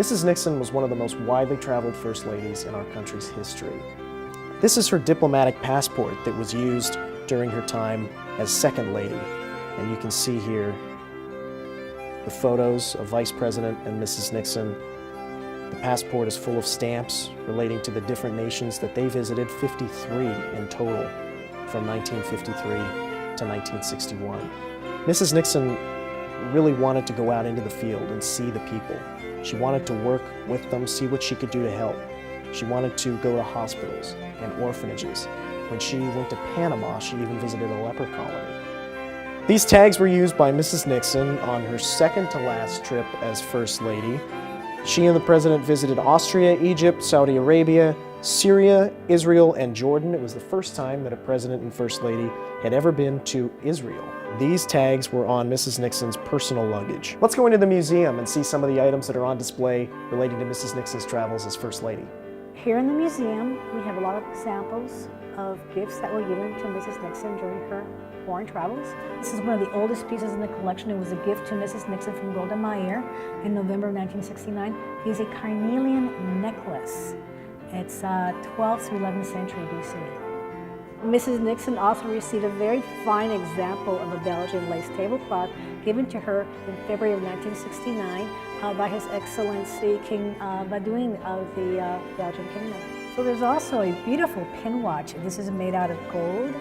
Mrs. Nixon was one of the most widely traveled first ladies in our country's history. This is her diplomatic passport that was used during her time as second lady. And you can see here the photos of Vice President and Mrs. Nixon. The passport is full of stamps relating to the different nations that they visited, 53 in total, from 1953 to 1961. Mrs. Nixon really wanted to go out into the field and see the people. She wanted to work with them, see what she could do to help. She wanted to go to hospitals and orphanages. When she went to Panama, she even visited a leper colony. These tags were used by Mrs. Nixon on her second to last trip as First Lady. She and the President visited Austria, Egypt, Saudi Arabia, Syria, Israel, and Jordan. It was the first time that a President and First Lady had ever been to Israel. These tags were on Mrs. Nixon's personal luggage. Let's go into the museum and see some of the items that are on display relating to Mrs. Nixon's travels as First Lady. Here in the museum, we have a lot of examples of gifts that were given to Mrs. Nixon during her foreign travels. This is one of the oldest pieces in the collection. It was a gift to Mrs. Nixon from Golda Meir in November of 1969. It is a carnelian necklace. It's 12th to 11th century BC. Mrs. Nixon also received a very fine example of a Belgian lace tablecloth given to her in February of 1969 by His Excellency King Baudouin of the Belgian Kingdom. So there's also a beautiful pin watch. This is made out of gold.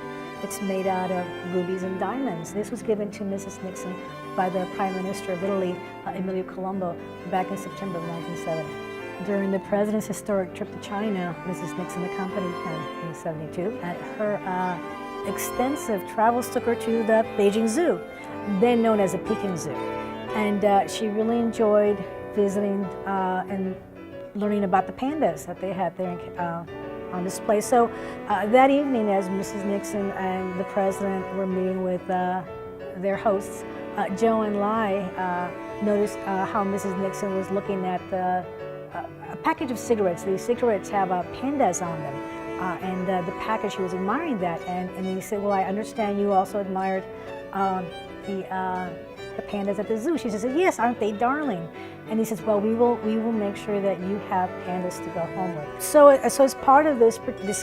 It's made out of rubies and diamonds. This was given to Mrs. Nixon by the Prime Minister of Italy, Emilio Colombo, back in September of 1970. During the President's historic trip to China, Mrs. Nixon accompanied him in 1972. And her extensive travels took her to the Beijing Zoo, then known as the Peking Zoo. And she really enjoyed visiting and learning about the pandas that they had there on display. So that evening, as Mrs. Nixon and the President were meeting with their hosts, Joe and Lai noticed how Mrs. Nixon was looking at a package of cigarettes. These cigarettes have pandas on them. And the package, he was admiring that. And he said, well, I understand you also admired the pandas at the zoo. She says, yes, aren't they darling? And he says, well, we will make sure that you have pandas to go home with. So as part of this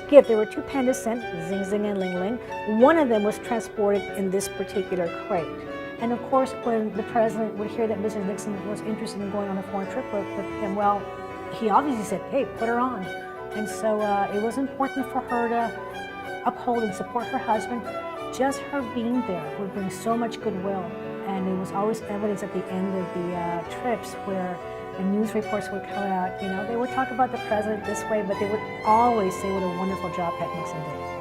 gift, there were two pandas sent, Zing Zing and Ling Ling. One of them was transported in this particular crate. And of course, when the President would hear that Mrs. Nixon was interested in going on a foreign trip with him, well, he obviously said, hey, put her on. And so it was important for her to uphold and support her husband. Just her being there would bring so much goodwill. And it was always evidence at the end of the trips where the news reports would come out, you know, they would talk about the President this way, but they would always say what a wonderful job Pat Nixon did.